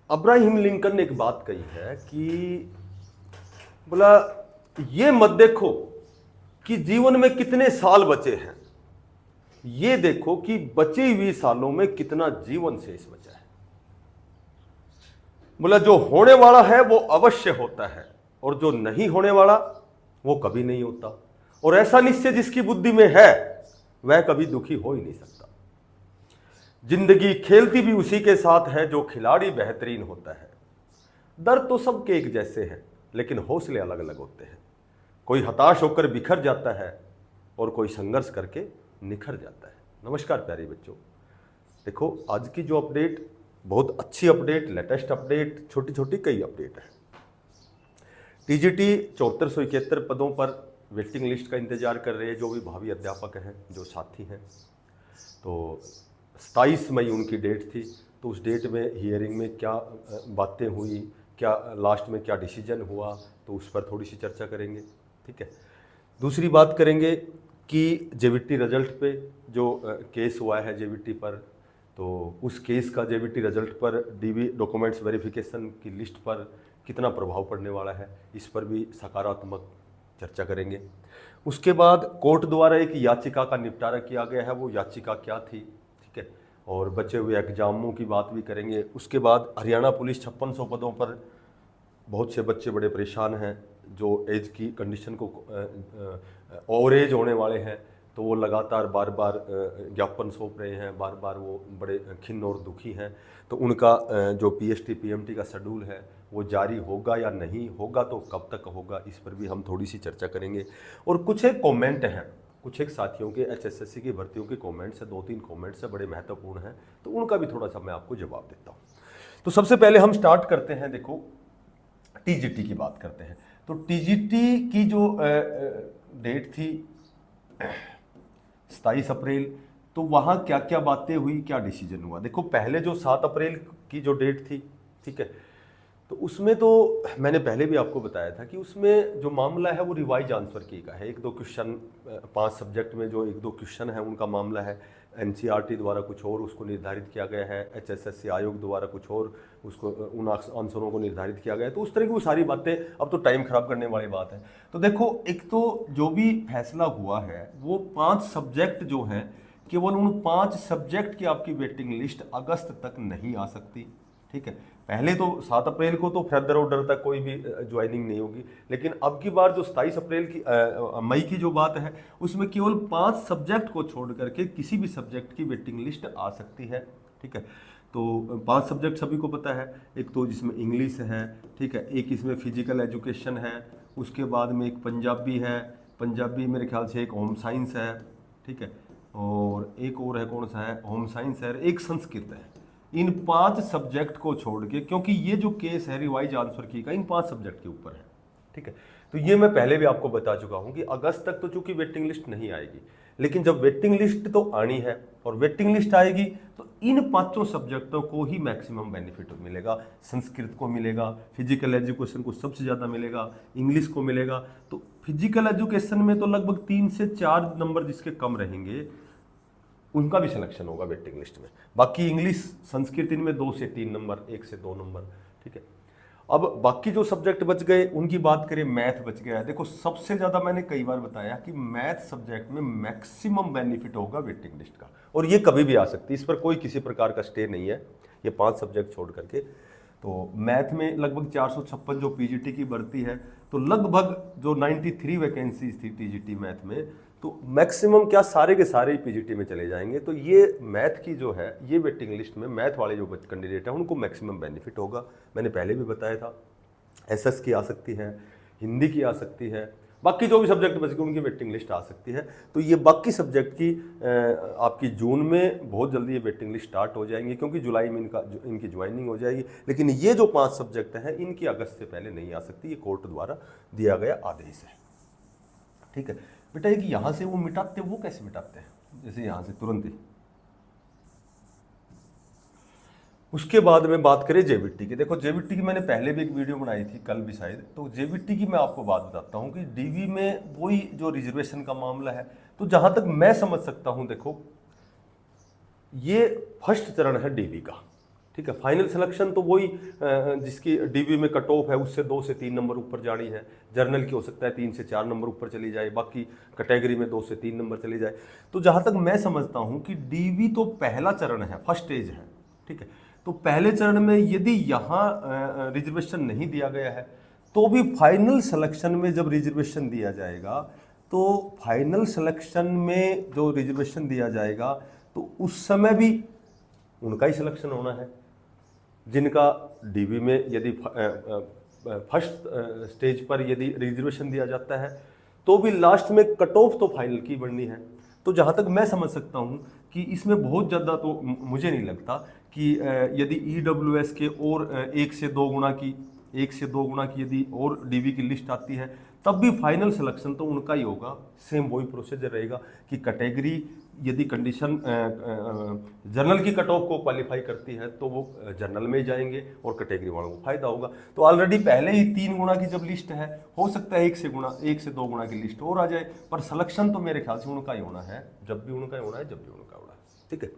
Abraham Lincoln ने एक बात कही है कि बोला ये मत देखो कि जीवन में कितने साल बचे हैं, ये देखो कि बची हुई सालों में कितना जीवन शेष बचा है। बोला जो होने वाला है वो अवश्य होता है और जो नहीं होने वाला वो कभी नहीं होता, और ऐसा निश्चय जिसकी बुद्धि में है वह कभी दुखी हो ही नहीं सकता। जिंदगी खेलती भी उसी के साथ है जो खिलाड़ी बेहतरीन होता है। दर्द तो सबके एक जैसे हैं लेकिन हौसले अलग अलग होते हैं। कोई हताश होकर बिखर जाता है और कोई संघर्ष करके निखर जाता है। नमस्कार प्यारे बच्चों, देखो आज की जो अपडेट बहुत अच्छी अपडेट, लेटेस्ट अपडेट, छोटी छोटी कई अपडेट है। टीजीटी 7471 पदों पर वेटिंग लिस्ट का इंतजार कर रहे हैं जो भी भावी अध्यापक हैं, जो साथी हैं। तो 27 मई उनकी डेट थी, तो उस डेट में हियरिंग में क्या बातें हुई, क्या लास्ट में क्या डिसीजन हुआ, तो उस पर थोड़ी सी चर्चा करेंगे। ठीक है, दूसरी बात करेंगे कि जेवीटी रिजल्ट पे जो केस हुआ है जेवीटी पर, तो उस केस का जेवीटी रिजल्ट पर डीवी डॉक्यूमेंट्स वेरिफिकेशन की लिस्ट पर कितना प्रभाव पड़ने वाला है, इस पर भी सकारात्मक चर्चा करेंगे। उसके बाद कोर्ट द्वारा एक याचिका का निपटारा किया गया है, वो याचिका क्या थी, ठीक है, और बचे हुए एग्जामों की बात भी करेंगे। उसके बाद हरियाणा पुलिस 5600 पदों पर बहुत से बच्चे बड़े परेशान हैं जो एज की कंडीशन को ओवर एज होने वाले हैं, तो वो लगातार बार बार ज्ञापन सौंप रहे हैं, बार बार वो बड़े खिन्न और दुखी हैं। तो उनका जो पीएसटी पीएमटी का शेड्यूल है वो जारी होगा या नहीं होगा, तो कब तक होगा, इस पर भी हम थोड़ी सी चर्चा करेंगे। और कुछ एक कमेंट हैं, कुछ एक साथियों के एचएसएससी की भर्तियों के कमेंट्स है, 2-3 कमेंट्स है, बड़े महत्वपूर्ण हैं, तो उनका भी थोड़ा सा मैं आपको जवाब देता हूँ। तो सबसे पहले हम स्टार्ट करते हैं, देखो टीजीटी की बात करते हैं। तो टीजीटी की जो डेट थी 27 अप्रैल, तो वहाँ क्या क्या बातें हुई, क्या डिसीजन हुआ। देखो पहले जो 7 अप्रैल की जो डेट थी, ठीक है, तो उसमें तो मैंने पहले भी आपको बताया था कि उसमें जो मामला है वो रिवाइज आंसर की का है। 1-2 क्वेश्चन 5 सब्जेक्ट में जो 1-2 क्वेश्चन है उनका मामला है। एनसीईआरटी द्वारा कुछ और उसको निर्धारित किया गया है, एचएसएससी आयोग द्वारा कुछ और उसको उन आंसरों को निर्धारित किया गया है। तो उस तरह की वो सारी बातें, अब तो टाइम खराब करने वाली बात है। तो देखो एक तो जो भी फैसला हुआ है वो 5 सब्जेक्ट जो हैं, केवल उन 5 सब्जेक्ट की आपकी वेटिंग लिस्ट अगस्त तक नहीं आ सकती। ठीक है, पहले तो 7 अप्रैल को तो फर्दर ऑर्डर तक कोई भी ज्वाइनिंग नहीं होगी, लेकिन अब की बार जो 27 अप्रैल की मई की जो बात है उसमें केवल 5 सब्जेक्ट को छोड़ करके किसी भी सब्जेक्ट की वेटिंग लिस्ट आ सकती है। ठीक है, तो 5 सब्जेक्ट सभी को पता है, एक तो जिसमें इंग्लिश है, ठीक है, एक इसमें फिजिकल एजुकेशन है, उसके बाद में एक पंजाबी है, पंजाबी मेरे ख्याल से एक होम साइंस है, ठीक है, और एक और है, कौन सा है, होम साइंस है, एक संस्कृत है। इन 5 सब्जेक्ट को छोड़ के, क्योंकि ये जो केस है रिवाइज आंसर की का इन 5 सब्जेक्ट के ऊपर है। ठीक है, तो ये मैं पहले भी आपको बता चुका हूं कि अगस्त तक तो चूंकि वेटिंग लिस्ट नहीं आएगी, लेकिन जब वेटिंग लिस्ट तो आनी है और वेटिंग लिस्ट आएगी तो इन 5 सब्जेक्टों को ही मैक्सिमम बेनिफिट मिलेगा। संस्कृत को मिलेगा, फिजिकल एजुकेशन को सबसे ज़्यादा मिलेगा, इंग्लिश को मिलेगा। तो फिजिकल एजुकेशन में तो लगभग 3 से 4 नंबर जिसके कम रहेंगे उनका भी सिलेक्शन होगा वेटिंग लिस्ट में। बाकी इंग्लिश, संस्कृत, इनमें 2 से 3 नंबर, 1 से 2 नंबर। ठीक है, अब बाकी जो सब्जेक्ट बच गए उनकी बात करें, मैथ बच गया है। देखो सबसे ज़्यादा मैंने कई बार बताया कि मैथ सब्जेक्ट में मैक्सिमम बेनिफिट होगा वेटिंग लिस्ट का, और ये कभी भी आ सकती है, इस पर कोई किसी प्रकार का स्टे नहीं है, ये 5 सब्जेक्ट छोड़ करके। तो मैथ में लगभग 456 जो पीजीटी की भर्ती है, तो लगभग जो 93 वैकेंसीज थी टीजीटी मैथ में, तो मैक्सिमम क्या सारे के सारे ही पीजीटी में चले जाएंगे। तो ये मैथ की जो है ये वेटिंग लिस्ट में मैथ वाले जो कैंडिडेट हैं उनको मैक्सिमम बेनिफिट होगा। मैंने पहले भी बताया था, एसएस की आ सकती है, हिंदी की आ सकती है, बाकी जो भी सब्जेक्ट बच गए उनकी वेटिंग लिस्ट आ सकती है। तो ये बाकी सब्जेक्ट की आपकी जून में बहुत जल्दी ये वेटिंग लिस्ट स्टार्ट हो जाएंगी, क्योंकि जुलाई में इनकी ज्वाइनिंग हो जाएगी। लेकिन ये जो 5 सब्जेक्ट हैं इनकी अगस्त से पहले नहीं आ सकती, ये कोर्ट द्वारा दिया गया आदेश है। ठीक है बेटा, एक यहाँ से वो मिटाते, वो कैसे मिटाते हैं, जैसे यहाँ से तुरंत ही। उसके बाद में बात करें जेवीटी की। देखो जेवीटी की मैंने पहले भी एक वीडियो बनाई थी, कल भी शायद। तो जेवीटी की मैं आपको बात बताता हूँ कि डीवी में वही जो रिजर्वेशन का मामला है, तो जहाँ तक मैं समझ सकता हूँ, देखो ये फर्स्ट चरण है डीवी का। ठीक है। फाइनल सिलेक्शन तो वही जिसकी डीबी में कट ऑफ है उससे 2 से 3 नंबर ऊपर जानी है। जर्नल की हो सकता है 3 से 4 नंबर ऊपर चली जाए, बाकी कैटेगरी में 2 से 3 नंबर चली जाए। तो जहाँ तक मैं समझता हूँ कि डीवी तो पहला चरण है, फर्स्ट स्टेज है, ठीक है। तो पहले चरण में यदि यहाँ रिजर्वेशन नहीं दिया गया है तो भी फाइनल सिलेक्शन में जब रिजर्वेशन दिया जाएगा तो फाइनल सिलेक्शन में जो रिजर्वेशन दिया जाएगा तो उस समय भी उनका ही सिलेक्शन होना है जिनका डीवी में यदि फर्स्ट स्टेज पर यदि रिजर्वेशन दिया जाता है तो भी लास्ट में कट ऑफ तो फाइनल की बननी है। तो जहाँ तक मैं समझ सकता हूँ कि इसमें बहुत ज़्यादा तो मुझे नहीं लगता कि यदि EWS के और 1 से 2 गुना की यदि और डीवी की लिस्ट आती है तब भी फाइनल सिलेक्शन तो उनका ही होगा। सेम वही प्रोसीजर रहेगा कि कैटेगरी यदि कंडीशन जर्नल की कट ऑफ को क्वालिफाई करती है तो वो जर्नल में ही जाएंगे और कैटेगरी वालों को फायदा होगा। तो ऑलरेडी पहले ही 3 गुना की जब लिस्ट है, हो सकता है 1 से 2 गुना की लिस्ट और आ जाए, पर सिलेक्शन तो मेरे ख्याल से उनका ही होना है, जब भी उनका होना है, ठीक है।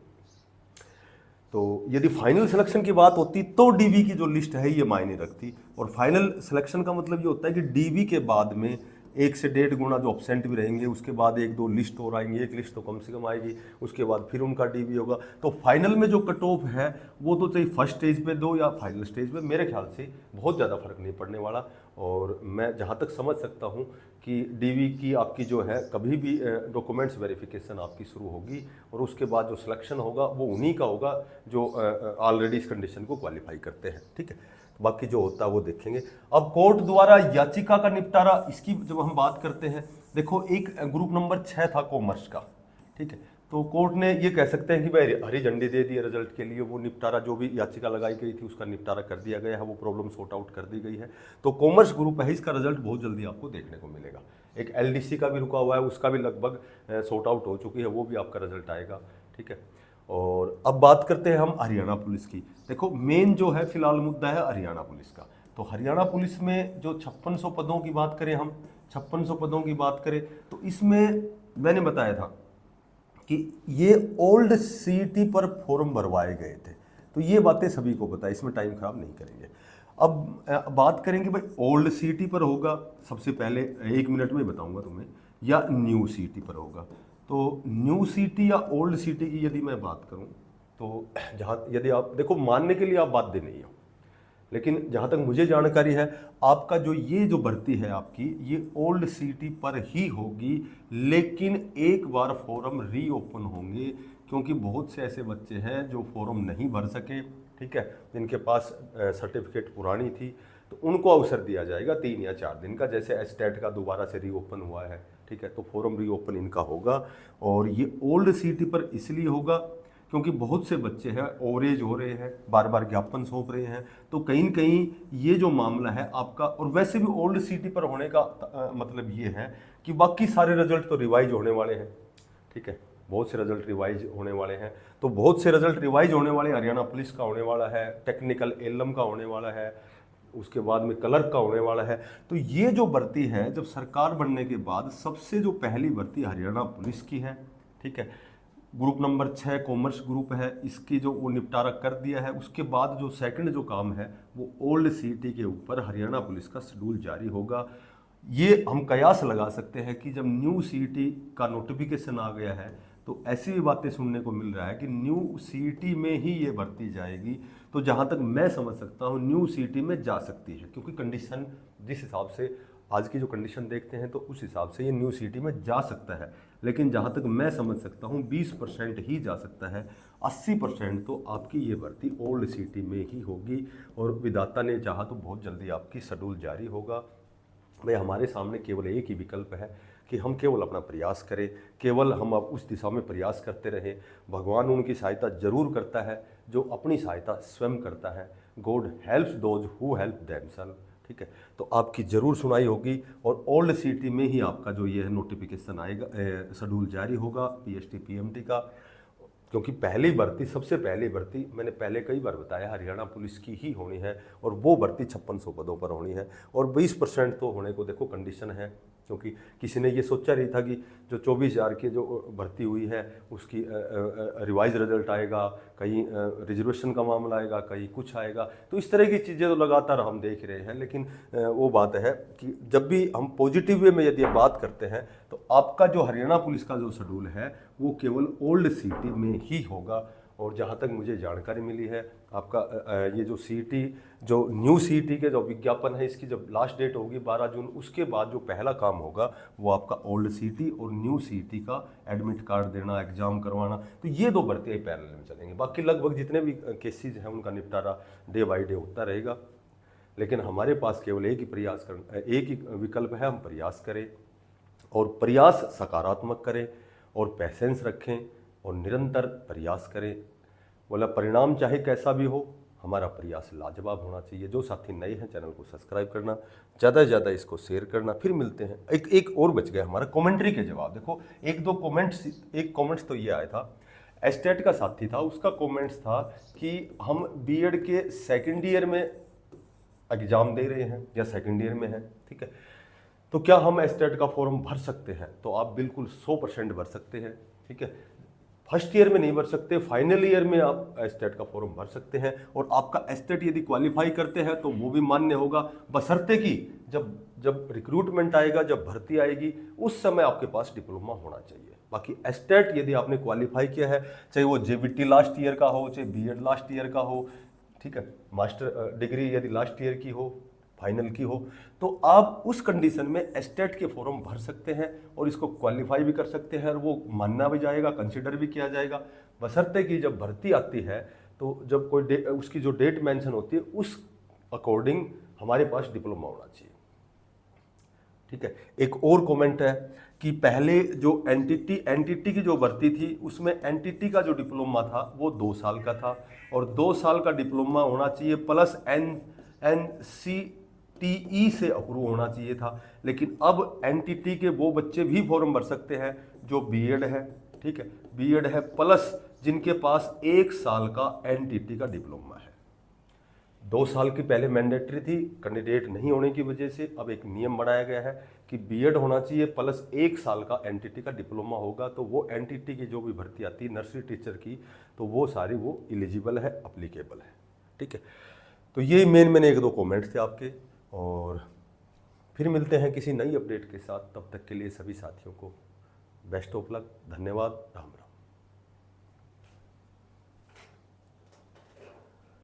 तो यदि फाइनल सिलेक्शन की बात होती तो डीवी की जो लिस्ट है ये मायने रखती, और फाइनल सिलेक्शन का मतलब ये होता है कि डीवी के बाद में 1 से 1.5 गुना जो ऑब्सेंट भी रहेंगे, उसके बाद 1-2 लिस्ट और आएंगी, एक लिस्ट तो कम से कम आएगी, उसके बाद फिर उनका डीवी होगा। तो फाइनल में जो कट ऑफ है वो तो चाहे फर्स्ट स्टेज पे दो या फाइनल स्टेज पे, मेरे ख्याल से बहुत ज़्यादा फर्क नहीं पड़ने वाला। और मैं जहाँ तक समझ सकता हूँ कि डीवी की आपकी जो है कभी भी डॉक्यूमेंट्स वेरिफिकेशन आपकी शुरू होगी और उसके बाद जो सिलेक्शन होगा वो उन्हीं का होगा जो ऑलरेडी इस कंडीशन को क्वालिफाई करते हैं, ठीक है। बाकी जो होता है वो देखेंगे। अब कोर्ट द्वारा याचिका का निपटारा, इसकी जब हम बात करते हैं, देखो एक ग्रुप नंबर 6 था कॉमर्स का, ठीक है। तो कोर्ट ने ये कह सकते हैं कि भाई हरी झंडी दे दी रिजल्ट के लिए, वो निपटारा जो भी याचिका लगाई गई थी उसका निपटारा कर दिया गया है, वो प्रॉब्लम सॉर्ट आउट कर दी गई है। तो कॉमर्स ग्रुप है, इसका रिजल्ट बहुत जल्दी आपको देखने को मिलेगा। एक LDC का भी रुका हुआ है, उसका भी लगभग सॉर्ट आउट हो चुकी है, वो भी आपका रिजल्ट आएगा, ठीक है। और अब बात करते हैं हम हरियाणा पुलिस की। देखो मेन जो है फिलहाल मुद्दा है हरियाणा पुलिस का। तो हरियाणा पुलिस में जो 5600 पदों की बात करें, हम 5600 पदों की बात करें तो इसमें मैंने बताया था कि ये ओल्ड CET पर फॉर्म भरवाए गए थे। तो ये बातें सभी को पता है, इसमें टाइम खराब नहीं करेंगे। अब बात करेंगे भाई ओल्ड CET पर होगा, सबसे पहले 1 मिनट में बताऊंगा तुम्हें, या न्यू CET पर होगा। तो न्यू CET या ओल्ड CET की यदि मैं बात करूं तो जहाँ यदि आप देखो, मानने के लिए आप बाध्य नहीं हो, लेकिन जहाँ तक मुझे जानकारी है आपका जो भर्ती है आपकी, ये ओल्ड CET पर ही होगी, लेकिन एक बार फॉर्म रीओपन होंगे क्योंकि बहुत से ऐसे बच्चे हैं जो फॉर्म नहीं भर सके, ठीक है, जिनके पास सर्टिफिकेट पुरानी थी, तो उनको अवसर दिया जाएगा 3 या 4 दिन का, जैसे एस्टेट का दोबारा से रीओपन हुआ है, ठीक है। तो फॉर्म रीओपन इनका होगा, और ये ओल्ड CET पर इसलिए होगा क्योंकि बहुत से बच्चे हैं ओवरेज हो रहे हैं, बार बार ज्ञापन सौंप रहे हैं, तो कहीं न कहीं ये जो मामला है आपका, और वैसे भी ओल्ड CET पर होने का मतलब ये है कि बाकी सारे रिजल्ट तो रिवाइज होने वाले हैं, ठीक है, बहुत से रिजल्ट रिवाइज होने वाले हैं। तो बहुत से रिजल्ट रिवाइज होने वाले, हरियाणा पुलिस का होने वाला है, टेक्निकल एलएम का होने वाला है, उसके बाद में क्लर्क का होने वाला है। तो ये जो भर्ती है, जब सरकार बनने के बाद सबसे जो पहली भर्ती हरियाणा पुलिस की है, ठीक है। ग्रुप नंबर 6 कॉमर्स ग्रुप है, इसकी जो वो निपटारा कर दिया है, उसके बाद जो सेकंड जो काम है वो ओल्ड CET के ऊपर हरियाणा पुलिस का शेड्यूल जारी होगा। ये हम कयास लगा सकते हैं कि जब न्यू CET का नोटिफिकेशन आ गया है तो ऐसी भी बातें सुनने को मिल रहा है कि न्यू CET में ही ये भर्ती जाएगी। तो जहाँ तक मैं समझ सकता हूँ न्यू CET में जा सकती है, क्योंकि कंडीशन जिस हिसाब से आज की जो कंडीशन देखते हैं तो उस हिसाब से ये न्यू CET में जा सकता है। लेकिन जहाँ तक मैं समझ सकता हूँ 20% ही जा सकता है, 80% तो आपकी ये भर्ती ओल्ड CET में ही होगी, और विधाता ने चाहा तो बहुत जल्दी आपकी शेड्यूल जारी होगा। भाई हमारे सामने केवल एक ही विकल्प है कि हम केवल अपना प्रयास करें, केवल हम अब उस दिशा में प्रयास करते रहें। भगवान उनकी सहायता जरूर करता है जो अपनी सहायता स्वयं करता है। God helps those who help themselves, ठीक है। तो आपकी ज़रूर सुनाई होगी, और ओल्ड CET में ही आपका जो ये नोटिफिकेशन आएगा, शेड्यूल जारी होगा PST PMT का, क्योंकि पहली भर्ती, सबसे पहली भर्ती मैंने पहले कई बार बताया हरियाणा पुलिस की ही होनी है, और वो भर्ती 5600 पदों पर होनी है, और 20% तो होने को देखो कंडीशन है, क्योंकि किसी ने ये सोचा नहीं था कि जो 24,000 की जो भर्ती हुई है उसकी रिवाइज रिजल्ट आएगा, कहीं रिजर्वेशन का मामला आएगा, कहीं कुछ आएगा। तो इस तरह की चीज़ें तो लगातार हम देख रहे हैं। लेकिन वो बात है कि जब भी हम पॉजिटिव वे में यदि बात करते हैं तो आपका जो हरियाणा पुलिस का जो शेड्यूल है वो केवल ओल्ड सीटी में ही होगा। और जहाँ तक मुझे जानकारी मिली है, आपका ये जो सीटी, जो न्यू सीटी के जो विज्ञापन है, इसकी जब लास्ट डेट होगी 12 जून, उसके बाद जो पहला काम होगा वो आपका ओल्ड सीटी और न्यू सीटी का एडमिट कार्ड देना, एग्जाम करवाना। तो ये दो भर्तियाँ पैरेलल में चलेंगी। बाकी लगभग जितने भी केसेज हैं उनका निपटारा डे बाई डे होता रहेगा। लेकिन हमारे पास केवल एक ही प्रयास करना, एक ही विकल्प है, हम प्रयास करें और प्रयास सकारात्मक करें और पैसेंस रखें और निरंतर प्रयास करें। बोला परिणाम चाहे कैसा भी हो, हमारा प्रयास लाजवाब होना चाहिए। जो साथी नए हैं चैनल को सब्सक्राइब करना, ज़्यादा से ज़्यादा इसको शेयर करना। फिर मिलते हैं। एक और बच गया हमारा कमेंट्री के जवाब। देखो एक कमेंट्स तो ये आया था, एस्टेट का साथी था, उसका कमेंट्स था कि हम बीएड के सेकेंड ईयर में एग्ज़ाम दे रहे हैं या सेकेंड ईयर में हैं, ठीक है, तो क्या हम एस्टेट का फॉर्म भर सकते हैं? तो आप बिल्कुल 100% भर सकते हैं, ठीक है। फर्स्ट ईयर में नहीं भर सकते, फाइनल ईयर में आप एस्टेट का फॉर्म भर सकते हैं। और आपका एस्टेट यदि क्वालिफाई करते हैं तो वो भी मान्य होगा, बशर्ते कि जब रिक्रूटमेंट आएगा, जब भर्ती आएगी, उस समय आपके पास डिप्लोमा होना चाहिए। बाकी एस्टेट यदि आपने क्वालिफाई किया है, चाहे वो जेबीटी लास्ट ईयर का हो, चाहे बीएड लास्ट ईयर का हो, ठीक है, मास्टर डिग्री यदि लास्ट ईयर की हो, फाइनल की हो, तो आप उस कंडीशन में एस्टेट के फॉर्म भर सकते हैं और इसको क्वालिफाई भी कर सकते हैं और वो मानना भी जाएगा, कंसिडर भी किया जाएगा, बशर्ते कि जब भर्ती आती है तो जब कोई उसकी जो डेट मेंशन होती है उस अकॉर्डिंग हमारे पास डिप्लोमा होना चाहिए, ठीक है। एक और कमेंट है कि पहले जो एनटीटी की जो भर्ती थी उसमें एनटीटी का जो डिप्लोमा था वो 2 साल का था और 2 साल का डिप्लोमा होना चाहिए प्लस NCTE से अप्रूव होना चाहिए था। लेकिन अब एनटीटी के वो बच्चे भी फॉर्म भर सकते हैं जो बीएड है, ठीक है, बीएड है प्लस जिनके पास 1 साल का एनटीटी का डिप्लोमा है। 2 साल की पहले मैंडेटरी थी, कैंडिडेट नहीं होने की वजह से अब एक नियम बनाया गया है कि बीएड होना चाहिए प्लस 1 साल का एनटीटी का डिप्लोमा होगा। तो वो एनटीटी की जो भी भर्ती आती है नर्सरी टीचर की, तो वो सारी वो एलिजिबल है, अप्लीकेबल है, ठीक है। तो ये मैंने 1-2 कमेंट थे आपके, और फिर मिलते हैं किसी नई अपडेट के साथ। तब तक के लिए सभी साथियों को बेस्ट ऑफ लक, धन्यवाद, राम राम।